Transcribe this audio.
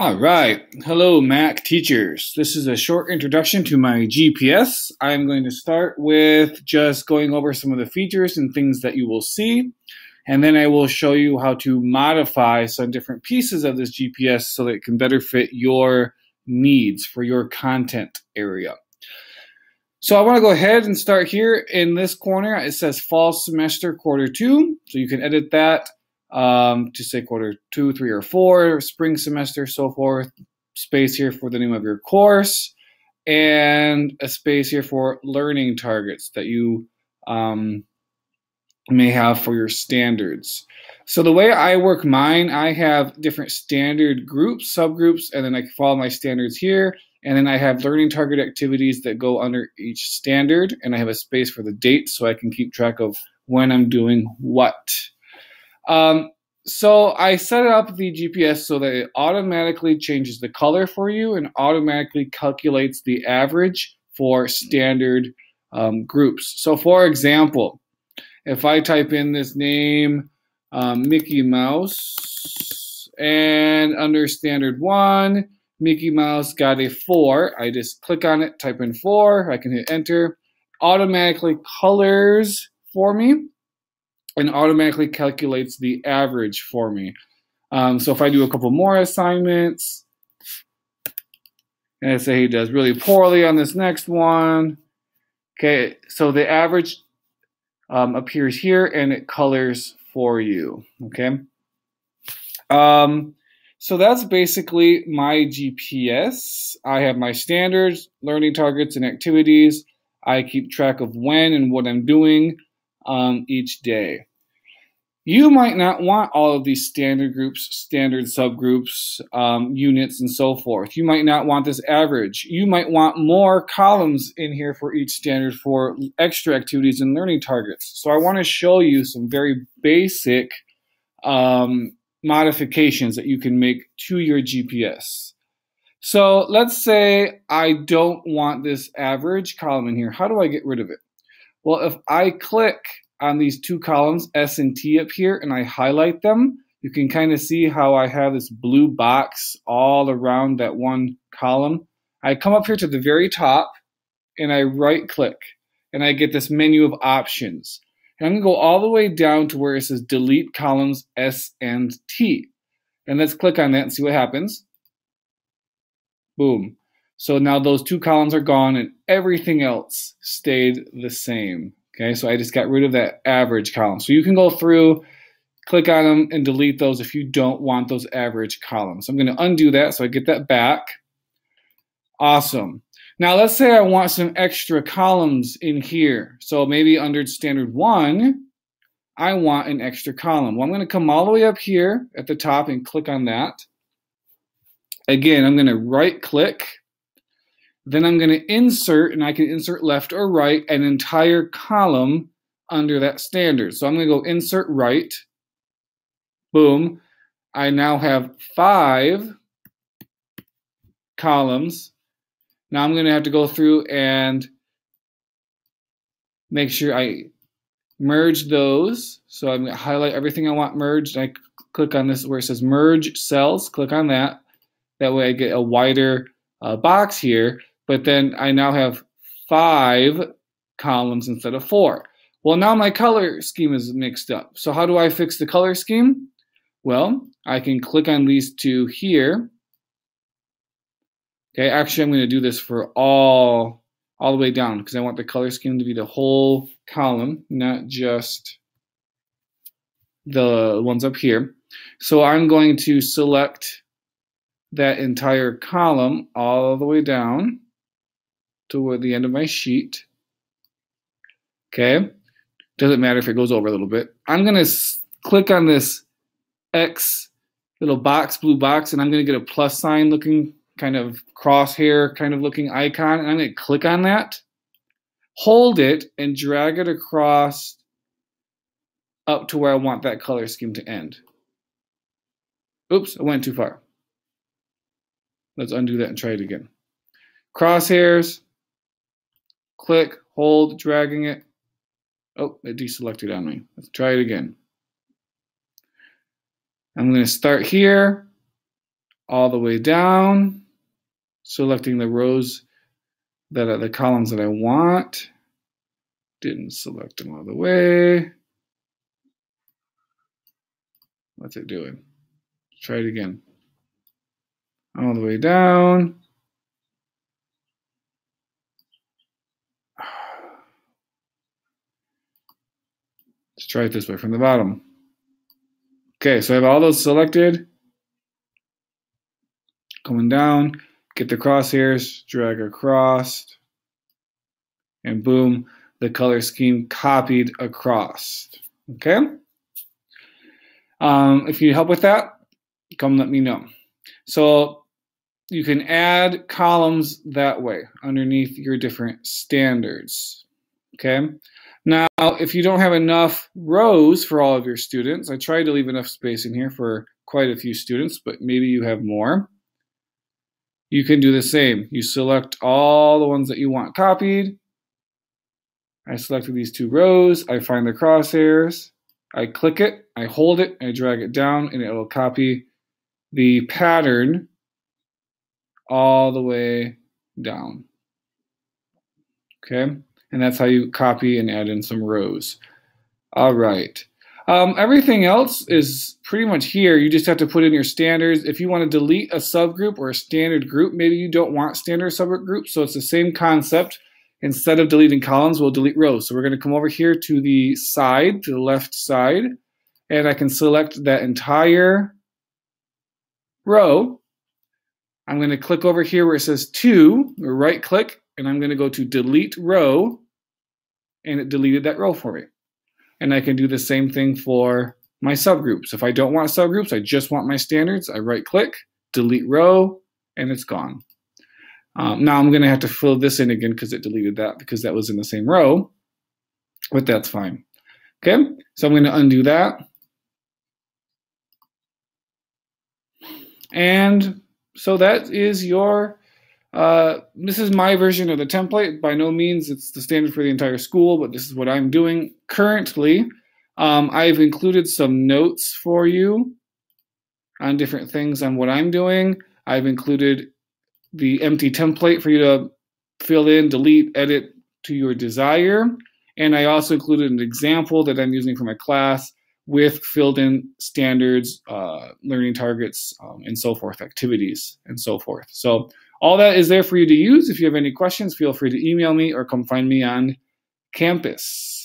All right. Hello, Mac teachers. This is a short introduction to my GPS. I'm going to start with just going over some of the features and things that you will see, and then I will show you how to modify some different pieces of this GPS so that it can better fit your needs for your content area. So I want to go ahead and start here in this corner. It says fall semester quarter 2, so you can edit that to say quarter 2, 3, or 4, spring semester, so forth. Space here for the name of your course, and a space here for learning targets that you may have for your standards. So the way I work mine, I have different standard groups, subgroups, and then I follow my standards here. And then I have learning target activities that go under each standard, and I have a space for the date so I can keep track of when I'm doing what. So I set up the GPS so that it automatically changes the color for you and automatically calculates the average for standard groups. So for example, if I type in this name, Mickey Mouse, and under standard 1, Mickey Mouse got a 4. I just click on it, type in 4, I can hit enter. Automatically colors for me and automatically calculates the average for me. So if I do a couple more assignments, and I say he does really poorly on this next one, okay, so the average appears here and it colors for you, okay? So that's basically my GPS. I have my standards, learning targets, and activities. I keep track of when and what I'm doing each day. You might not want all of these standard groups, standard subgroups, units, and so forth. You might not want this average. You might want more columns in here for each standard for extra activities and learning targets. So I want to show you some very basic modifications that you can make to your GPS. So let's say I don't want this average column in here. How do I get rid of it? Well, if I click on these two columns, S and T up here, and I highlight them, you can kind of see how I have this blue box all around that one column. I come up here to the very top and I right click and I get this menu of options. And I'm going to go all the way down to where it says delete columns S and T. And let's click on that and see what happens. Boom. So now those two columns are gone and everything else stayed the same. Okay, so I just got rid of that average column. So you can go through, click on them, and delete those if you don't want those average columns. I'm going to undo that so I get that back. Awesome. Now let's say I want some extra columns in here. So maybe under standard 1, I want an extra column. Well, I'm going to come all the way up here at the top and click on that. Again, I'm going to right click. Then I'm going to insert, and I can insert left or right, an entire column under that standard. So I'm going to go insert right. Boom. I now have 5 columns. Now I'm going to have to go through and make sure I merge those. So I'm going to highlight everything I want merged. I click on this where it says merge cells. Click on that. That way I get a wider box here. But then I now have 5 columns instead of 4. Well, now my color scheme is mixed up. So how do I fix the color scheme? Well, I can click on these two here. Okay, actually I'm going to do this for all the way down because I want the color scheme to be the whole column, not just the ones up here. So I'm going to select that entire column all the way down to the end of my sheet. Okay, doesn't matter if it goes over a little bit. I'm going to click on this X little box, blue box, and I'm going to get a plus sign looking kind of crosshair kind of looking icon, and I'm going to click on that, hold it, and drag it across up to where I want that color scheme to end. Oops, I went too far. Let's undo that and try it again. Crosshairs, click, hold, dragging it. Oh, it deselected on me. Let's try it again. I'm going to start here, all the way down, selecting the rows that are the columns that I want. Didn't select them all the way. What's it doing? Try it again. All the way down. Let's try it this way from the bottom. Okay, so I have all those selected. Coming down, get the crosshairs, drag across, and boom, the color scheme copied across. Okay? If you need help with that, come let me know. So you can add columns that way underneath your different standards. Okay? Now, if you don't have enough rows for all of your students, I tried to leave enough space in here for quite a few students, but maybe you have more. You can do the same. You select all the ones that you want copied. I selected these 2 rows. I find the crosshairs. I click it. I hold it. I drag it down, and it will copy the pattern all the way down. Okay? And that's how you copy and add in some rows. All right. Everything else is pretty much here. You just have to put in your standards. If you want to delete a subgroup or a standard group, maybe you don't want standard subgroup, so it's the same concept. Instead of deleting columns, we'll delete rows. So we're going to come over here to the side, to the left side, and I can select that entire row. I'm going to click over here where it says 2, or right click, and I'm going to go to delete row, and it deleted that row for me. And I can do the same thing for my subgroups. If I don't want subgroups, I just want my standards, I right click, delete row, and it's gone. Now I'm going to have to fill this in again because it deleted that because that was in the same row, but that's fine. Okay, so I'm going to undo that. And so that is your, this is my version of the template. By no means it's the standard for the entire school, but this is what I'm doing currently. I've included some notes for you on different things on what I'm doing. I've included the empty template for you to fill in, delete, edit to your desire. And I also included an example that I'm using for my class with filled in standards, learning targets, and so forth, activities, and so forth. So all that is there for you to use. If you have any questions, feel free to email me or come find me on campus.